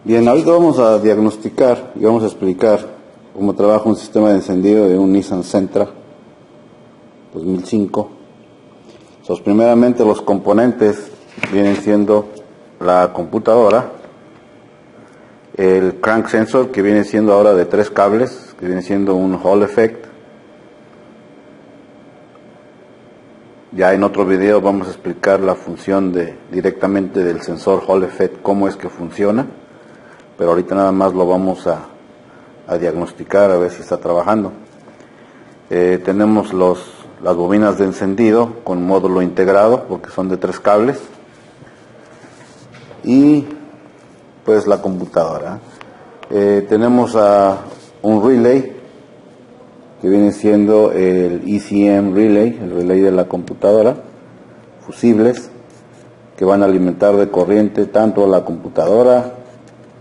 Bien, ahorita vamos a diagnosticar y vamos a explicar cómo trabaja un sistema de encendido de un Nissan Sentra 2005. Entonces, primeramente los componentes vienen siendo la computadora, el crank sensor, que viene siendo ahora de 3 cables, que viene siendo un Hall effect. Ya en otro video vamos a explicar la función directamente del sensor Hall effect, cómo es que funciona, pero ahorita nada más lo vamos a diagnosticar, a ver si está trabajando. Tenemos las bobinas de encendido con módulo integrado, porque son de 3 cables, y pues la computadora. Tenemos un relay, que viene siendo el ECM relay, el relay de la computadora, fusibles, que van a alimentar de corriente tanto a la computadora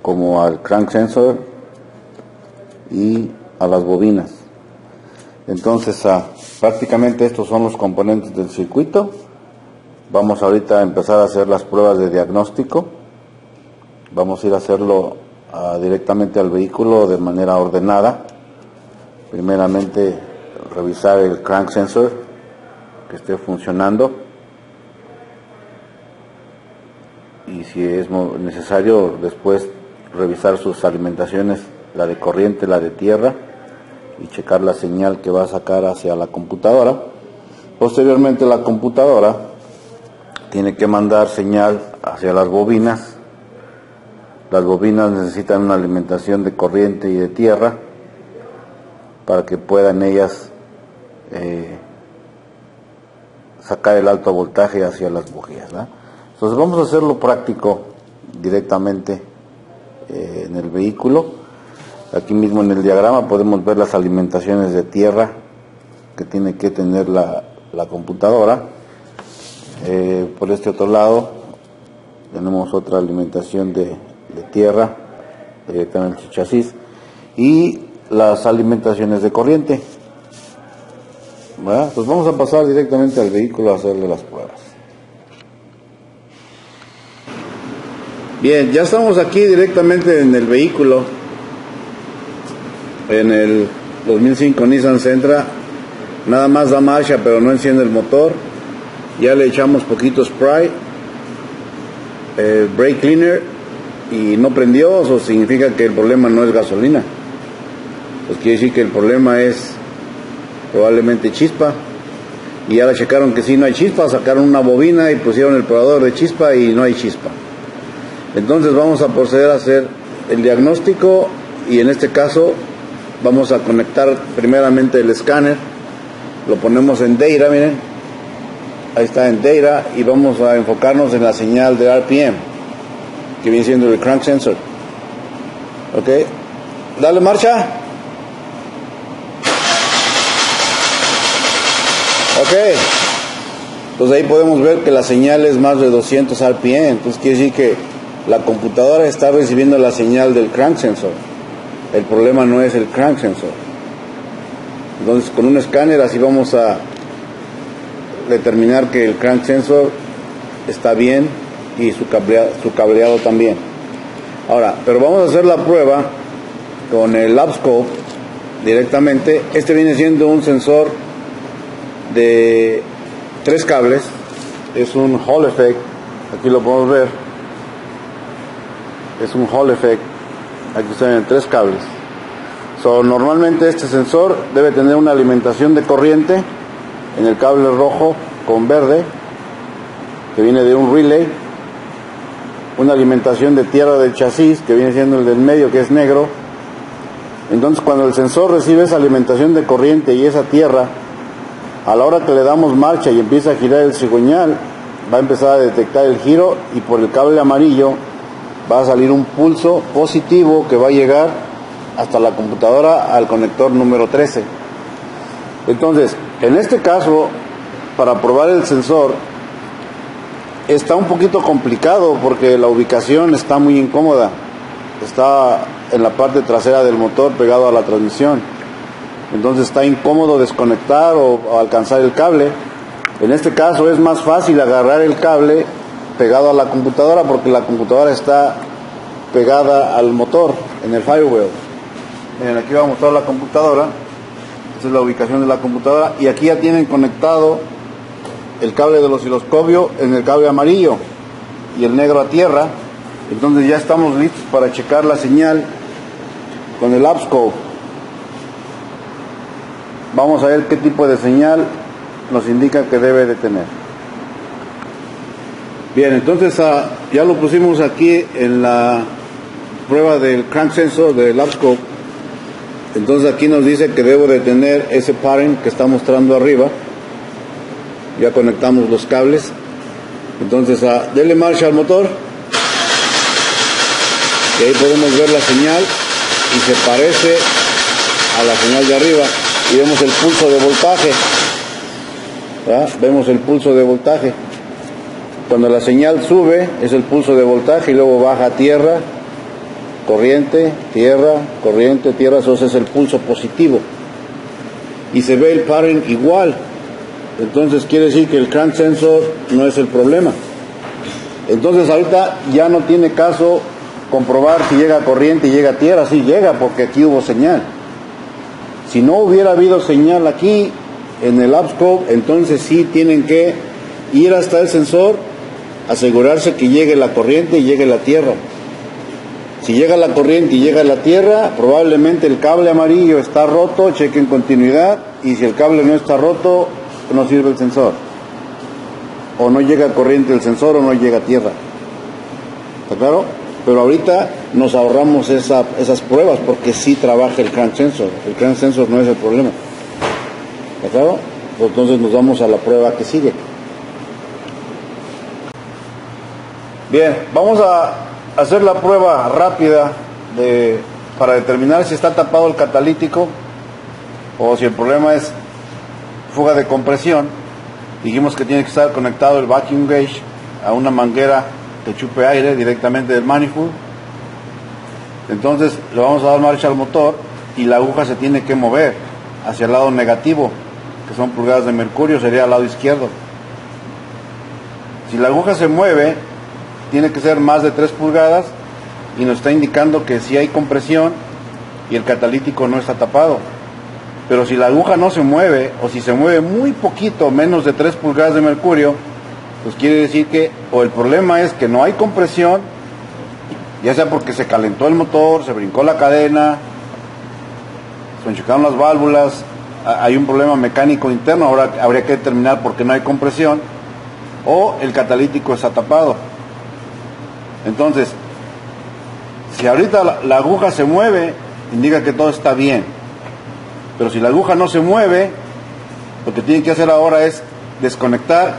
como al crank sensor y a las bobinas. Entonces, prácticamente estos son los componentes del circuito. Vamos ahorita a empezar a hacer las pruebas de diagnóstico. Vamos a ir a hacerlo directamente al vehículo de manera ordenada. Primeramente, revisar el crank sensor, que esté funcionando, y si es necesario, después revisar sus alimentaciones, la de corriente, la de tierra, y checar la señal que va a sacar hacia la computadora. Posteriormente, la computadora tiene que mandar señal hacia las bobinas. Las bobinas necesitan una alimentación de corriente y de tierra para que puedan ellas sacar el alto voltaje hacia las bujías, ¿verdad? Entonces vamos a hacerlo práctico directamente en el vehículo. Aquí mismo en el diagrama podemos ver las alimentaciones de tierra que tiene que tener la computadora. Por este otro lado tenemos otra alimentación de tierra directamente en el chasis, y las alimentaciones de corriente, ¿verdad? Pues vamos a pasar directamente al vehículo a hacerle las pruebas. Bien, ya estamos aquí directamente en el vehículo, en el 2005 Nissan Sentra. Nada más da marcha, pero no enciende el motor. Ya le echamos poquito spray, brake cleaner, y no prendió. Eso significa que el problema no es gasolina. Pues quiere decir que el problema es probablemente chispa, y ya la checaron que sí no hay chispa. Sacaron una bobina y pusieron el probador de chispa y no hay chispa. Entonces vamos a proceder a hacer el diagnóstico, y en este caso vamos a conectar primeramente el escáner. Lo ponemos en data, miren, ahí está en data, y vamos a enfocarnos en la señal de RPM, que viene siendo el crank sensor. Ok, dale marcha. Ok, entonces ahí podemos ver que la señal es más de 200 RPM. Entonces quiere decir que la computadora está recibiendo la señal del crank sensor. El problema no es el crank sensor. Entonces con un escáner así vamos a determinar que el crank sensor está bien y su cableado también. Ahora, pero vamos a hacer la prueba con el lab scope directamente. Este viene siendo un sensor de 3 cables, es un Hall effect, aquí lo podemos ver, es un Hall effect, aquí están en 3 cables. Normalmente este sensor debe tener una alimentación de corriente en el cable rojo con verde, que viene de un relay, una alimentación de tierra del chasis, que viene siendo el del medio, que es negro. Entonces cuando el sensor recibe esa alimentación de corriente y esa tierra, a la hora que le damos marcha y empieza a girar el cigüeñal, va a empezar a detectar el giro, y por el cable amarillo va a salir un pulso positivo que va a llegar hasta la computadora al conector número 13. Entonces, en este caso, para probar el sensor, está un poquito complicado porque la ubicación está muy incómoda. Está en la parte trasera del motor, pegado a la transmisión. Entonces está incómodo desconectar o alcanzar el cable. En este caso es más fácil agarrar el cable pegado a la computadora, porque la computadora está pegada al motor en el firewall. Miren, aquí va a mostrar la computadora. Esta es la ubicación de la computadora, y aquí ya tienen conectado el cable del osciloscopio en el cable amarillo y el negro a tierra. Entonces ya estamos listos para checar la señal con el AppScope. Vamos a ver qué tipo de señal nos indica que debe de tener. Bien, entonces ya lo pusimos aquí en la prueba del crank sensor del AppScope. Entonces aquí nos dice que debo de tener ese pattern que está mostrando arriba. Ya conectamos los cables. Entonces dele marcha al motor, y ahí podemos ver la señal, y se parece a la señal de arriba, y vemos el pulso de voltaje. ¿verdad? Vemos el pulso de voltaje. Cuando la señal sube es el pulso de voltaje, y luego baja a tierra, corriente, tierra, eso es el pulso positivo, y se ve el pattern igual. Entonces quiere decir que el crank sensor no es el problema. Entonces ahorita ya no tiene caso comprobar si llega corriente y llega tierra. Sí llega, porque aquí hubo señal. Si no hubiera habido señal aquí en el AppScope, entonces sí tienen que ir hasta el sensor, asegurarse que llegue la corriente y llegue la tierra. Si llega la corriente y llega la tierra, probablemente el cable amarillo está roto, chequen continuidad, y si el cable no está roto, no sirve el sensor. O no llega corriente el sensor, o no llega tierra. ¿Está claro? Pero ahorita nos ahorramos esas pruebas, porque sí trabaja el crank sensor. El crank sensor no es el problema. ¿Está claro? Entonces nos vamos a la prueba que sigue. Bien, vamos a hacer la prueba rápida para determinar si está tapado el catalítico o si el problema es fuga de compresión. Dijimos que tiene que estar conectado el vacuum gauge a una manguera que chupe aire directamente del manifold. Entonces le vamos a dar marcha al motor, y la aguja se tiene que mover hacia el lado negativo, que son pulgadas de mercurio, sería al lado izquierdo. Si la aguja se mueve, tiene que ser más de 3 pulgadas, y nos está indicando que si hay compresión y el catalítico no está tapado. Pero si la aguja no se mueve, o si se mueve muy poquito, menos de 3 pulgadas de mercurio, pues quiere decir que o el problema es que no hay compresión, ya sea porque se calentó el motor, se brincó la cadena, se enchucaron las válvulas, hay un problema mecánico interno. Ahora habría que determinar por qué no hay compresión, o el catalítico está tapado. Entonces, si ahorita la aguja se mueve, indica que todo está bien. Pero si la aguja no se mueve, lo que tienen que hacer ahora es desconectar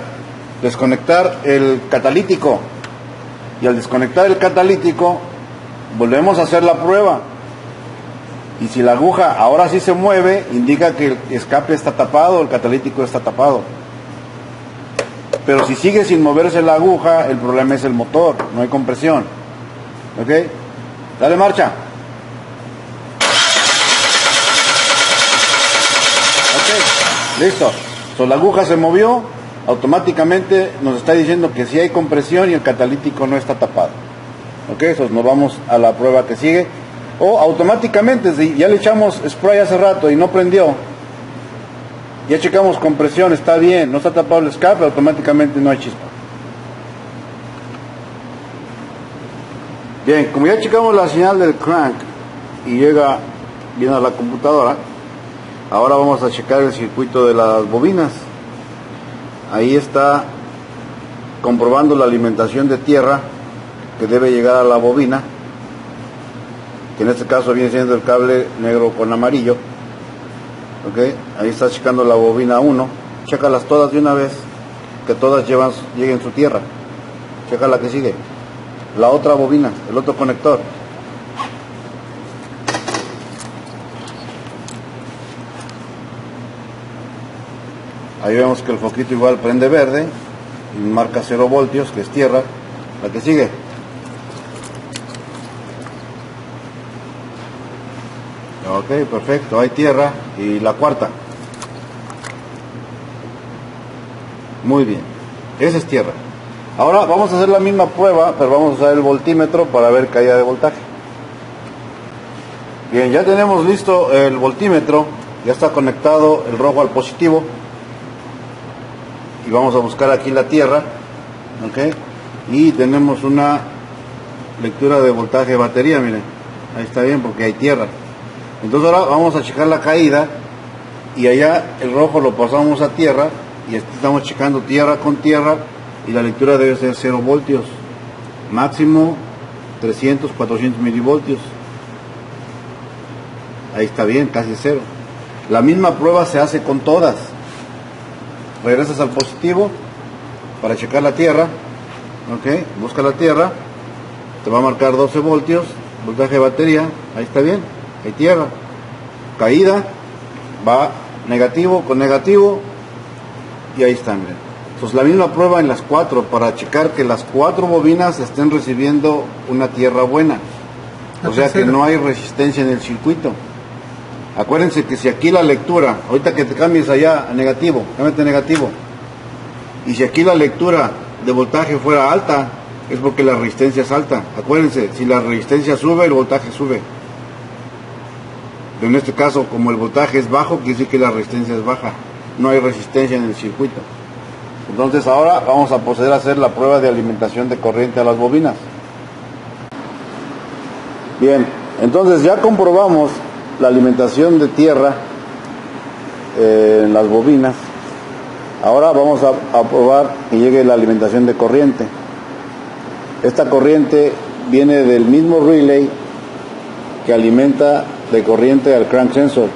el catalítico. Y al desconectar el catalítico, volvemos a hacer la prueba. Y si la aguja ahora sí se mueve, indica que el escape está tapado, el catalítico está tapado. Pero si sigue sin moverse la aguja, el problema es el motor, no hay compresión. ¿Ok? Dale marcha. Ok, listo. La aguja se movió, automáticamente nos está diciendo que sí hay compresión y el catalítico no está tapado. Ok, nos vamos a la prueba que sigue. O automáticamente, si ya le echamos spray hace rato y no prendió, ya checamos compresión, está bien, no está tapado el escape, automáticamente no hay chispa. Bien, como ya checamos la señal del crank y llega bien a la computadora, ahora vamos a checar el circuito de las bobinas. Ahí está comprobando la alimentación de tierra que debe llegar a la bobina, que en este caso viene siendo el cable negro con amarillo. Ok, ahí está checando la bobina 1. Chécalas todas de una vez, que todas lleguen su tierra. Checa la que sigue, la otra bobina, el otro conector. Ahí vemos que el foquito igual prende verde y marca 0 voltios, que es tierra. La que sigue. Ok, perfecto, hay tierra. Y la cuarta. Muy bien, esa es tierra. Ahora vamos a hacer la misma prueba, pero vamos a usar el voltímetro para ver caída de voltaje. Bien, ya tenemos listo el voltímetro, ya está conectado el rojo al positivo. Y vamos a buscar aquí la tierra, ¿ok? Y tenemos una lectura de voltaje de batería, miren. Ahí está bien porque hay tierra. Entonces ahora vamos a checar la caída y allá el rojo lo pasamos a tierra y estamos checando tierra con tierra y la lectura debe ser 0 voltios. Máximo 300, 400 milivoltios. Ahí está bien, casi 0. La misma prueba se hace con todas. Regresas al positivo para checar la tierra, ok, busca la tierra, te va a marcar 12 voltios, voltaje de batería, ahí está bien, hay tierra, caída, va negativo con negativo y ahí está, miren. Entonces la misma prueba en las 4 para checar que las 4 bobinas estén recibiendo una tierra buena, o sea que no hay resistencia en el circuito. Acuérdense que si aquí la lectura, ahorita que te cambies allá a negativo, cámbiate a negativo, y si aquí la lectura de voltaje fuera alta, es porque la resistencia es alta. Acuérdense, si la resistencia sube, el voltaje sube. Pero en este caso, como el voltaje es bajo, quiere decir que la resistencia es baja. No hay resistencia en el circuito. Entonces ahora vamos a proceder a hacer la prueba de alimentación de corriente a las bobinas. Bien, entonces ya comprobamos la alimentación de tierra en las bobinas. Ahora vamos a probar que llegue la alimentación de corriente. Esta corriente viene del mismo relay que alimenta de corriente al crank sensor.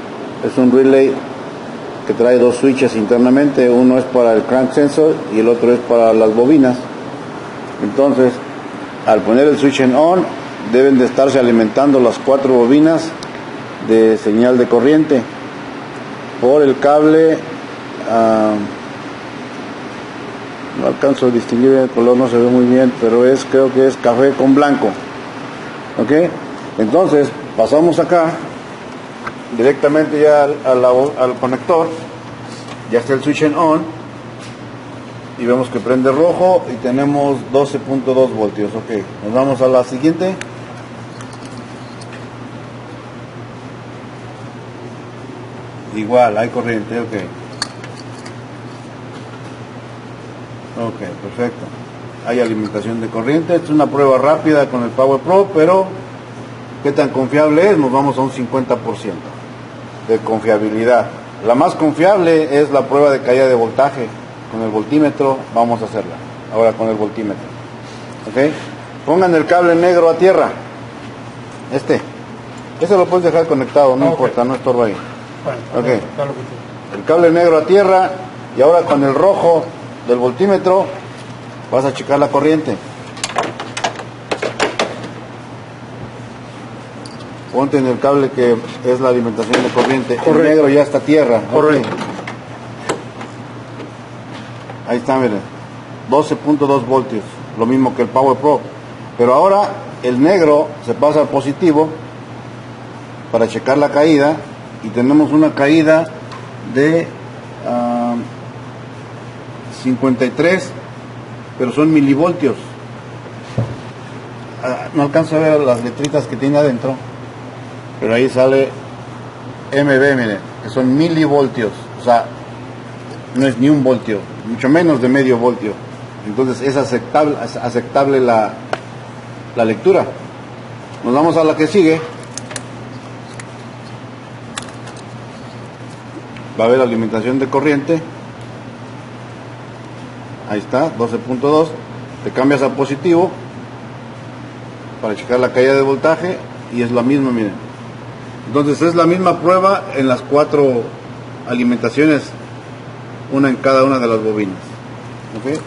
Es un relay que trae 2 switches internamente, uno es para el crank sensor y el otro es para las bobinas. Entonces, al poner el switch en on, deben de estarse alimentando las 4 bobinas de señal de corriente por el cable. No alcanzo a distinguir el color, no se ve muy bien, pero creo que es café con blanco, ok. Entonces pasamos acá directamente ya al conector, ya está el switch en on y vemos que prende rojo y tenemos 12.2 voltios, ok. Nos vamos a la siguiente. Igual, hay corriente, ok. Ok, perfecto. Hay alimentación de corriente. Esta es una prueba rápida con el Power Pro, pero ¿qué tan confiable es? Nos vamos a un 50% de confiabilidad. La más confiable es la prueba de caída de voltaje. Con el voltímetro vamos a hacerla. Ahora con el voltímetro. Ok. Pongan el cable negro a tierra. Ese lo puedes dejar conectado, no importa, no estorba ahí. Okay. El cable negro a tierra y ahora con el rojo del voltímetro vas a checar la corriente. Ponte en el cable que es la alimentación de corriente. El negro ya está a tierra. Okay. Ahí está, miren. 12.2 voltios. Lo mismo que el Power Pro. Pero ahora el negro se pasa al positivo para checar la caída. Y tenemos una caída de 53, pero son milivoltios. No alcanzo a ver las letritas que tiene adentro, pero ahí sale MB, miren, que son milivoltios. O sea, no es ni un voltio, mucho menos de medio voltio. Entonces es aceptable la lectura. Nos vamos a la que sigue. Va a haber alimentación de corriente. Ahí está, 12.2. Te cambias a positivo para checar la caída de voltaje y es la misma, miren. Entonces es la misma prueba en las 4 alimentaciones, una en cada una de las bobinas. ¿Okay?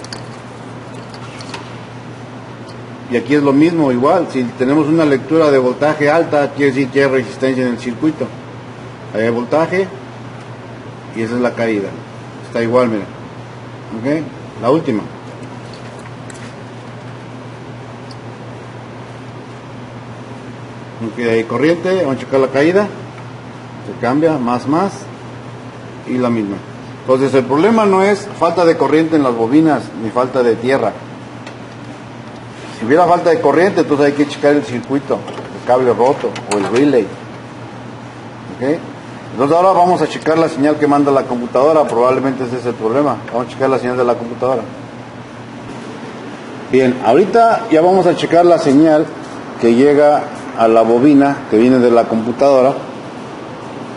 Y aquí es lo mismo, igual. Si tenemos una lectura de voltaje alta, quiere decir que hay resistencia en el circuito. Ahí hay voltaje y esa es la caída. Está igual, miren. ¿Okay? La última. Ok, hay corriente, vamos a checar la caída. Se cambia, más, y la misma. Entonces el problema no es falta de corriente en las bobinas, ni falta de tierra. Si hubiera falta de corriente, entonces hay que checar el circuito, el cable roto o el relay. ¿Okay? Entonces ahora vamos a checar la señal que manda la computadora. Probablemente ese es el problema. Vamos a checar la señal de la computadora. Bien, ahorita ya vamos a checar la señal que llega a la bobina que viene de la computadora.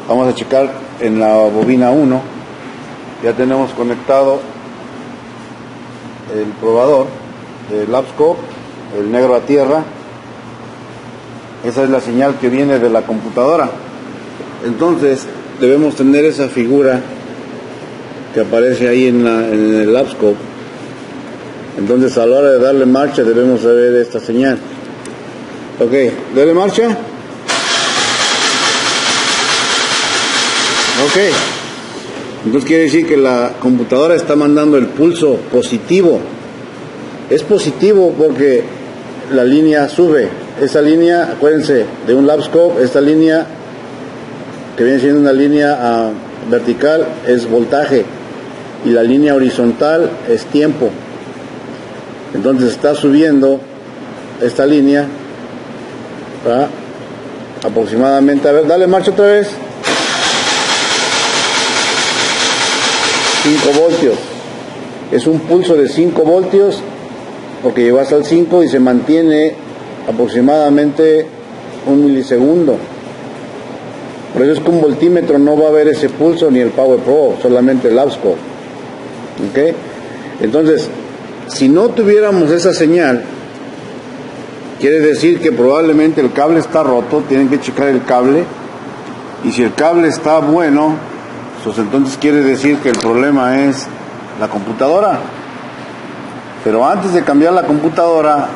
Vamos a checar en la bobina 1. Ya tenemos conectado el probador del lapscope, el negro a tierra. Esa es la señal que viene de la computadora. Entonces debemos tener esa figura que aparece ahí en el lapscope. Entonces a la hora de darle marcha debemos saber esta señal. Ok, dale marcha. Ok, entonces quiere decir que la computadora está mandando el pulso positivo. Es positivo porque la línea sube. Esa línea, acuérdense, de un lapscope, esta línea que viene siendo una línea vertical es voltaje y la línea horizontal es tiempo. Entonces está subiendo esta línea, ¿verdad? Aproximadamente, a ver, dale marcha otra vez. 5 voltios. Es un pulso de 5 voltios porque llegó hasta el 5 y se mantiene aproximadamente 1 milisegundo. Por eso es que un voltímetro no va a ver ese pulso ni el Power Pro, solamente el lapscope. ¿Okay? Entonces, si no tuviéramos esa señal, quiere decir que probablemente el cable está roto, tienen que checar el cable, y si el cable está bueno, pues entonces quiere decir que el problema es la computadora. Pero antes de cambiar la computadora,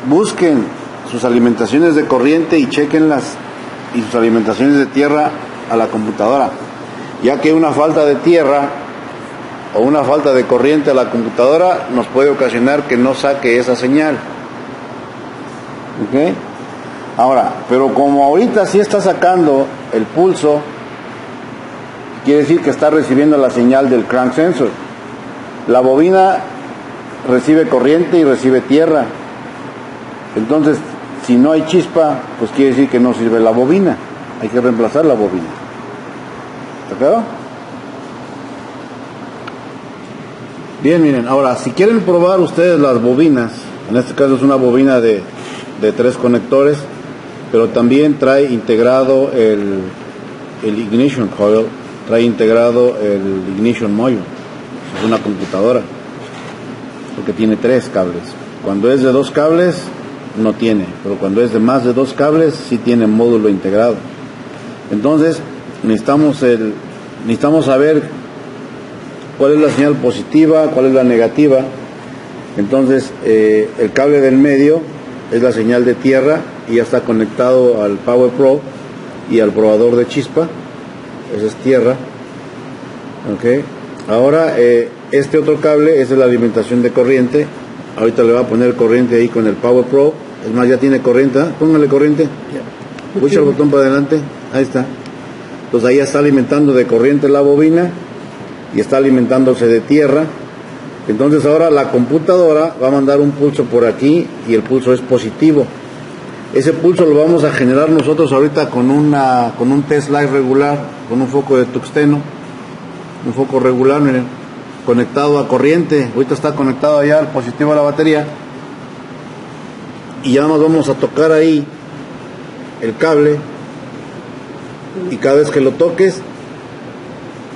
busquen sus alimentaciones de corriente y chequenlas, y sus alimentaciones de tierra a la computadora, ya que una falta de tierra o una falta de corriente a la computadora nos puede ocasionar que no saque esa señal. ¿Ok? Ahora, pero como ahorita sí está sacando el pulso, quiere decir que está recibiendo la señal del crank sensor. La bobina recibe corriente y recibe tierra. Entonces, si no hay chispa, pues quiere decir que no sirve la bobina. Hay que reemplazar la bobina. ¿Está claro? Bien, miren, ahora, si quieren probar ustedes las bobinas, en este caso es una bobina de 3 conectores, pero también trae integrado el ignition coil, trae integrado el ignition module. Es una computadora, porque tiene 3 cables. Cuando es de 2 cables, no tiene, pero cuando es de más de 2 cables, sí tiene módulo integrado. Entonces, necesitamos saber cuál es la señal positiva, cuál es la negativa. Entonces, el cable del medio es la señal de tierra y ya está conectado al Power Pro y al probador de chispa. Esa es tierra. Ok. Ahora, este otro cable es de la alimentación de corriente. Ahorita le va a poner corriente ahí con el Power Pro. Es más, ya tiene corriente. Póngale corriente. Pucha el botón para adelante. Ahí está. Entonces ahí está alimentando de corriente la bobina y está alimentándose de tierra. Entonces ahora la computadora va a mandar un pulso por aquí y el pulso es positivo. Ese pulso lo vamos a generar nosotros ahorita con un test light regular, con un foco de tuxteno, un foco regular, miren, conectado a corriente. Ahorita está conectado allá al positivo de la batería y ya nos vamos a tocar ahí el cable y cada vez que lo toques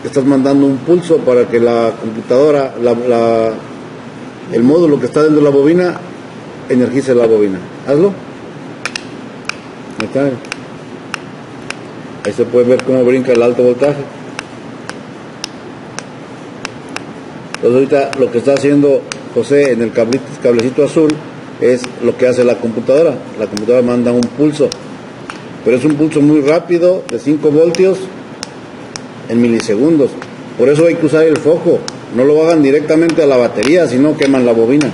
estás mandando un pulso para que la computadora, el módulo que está dentro de la bobina, energice la bobina. Hazlo. Ahí está. Ahí se puede ver cómo brinca el alto voltaje. Entonces ahorita lo que está haciendo José en el cablecito azul es lo que hace la computadora. La computadora manda un pulso, pero es un pulso muy rápido de 5 voltios en milisegundos. Por eso hay que usar el foco. No lo hagan directamente a la batería, sino queman la bobina.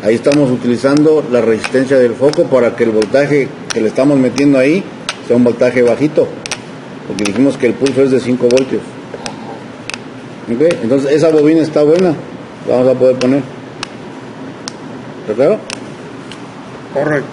Ahí estamos utilizando la resistencia del foco para que el voltaje que le estamos metiendo ahí sea un voltaje bajito, porque dijimos que el pulso es de 5 voltios. ¿Okay? Entonces esa bobina está buena, la vamos a poder poner. ¿De acuerdo? Correcto.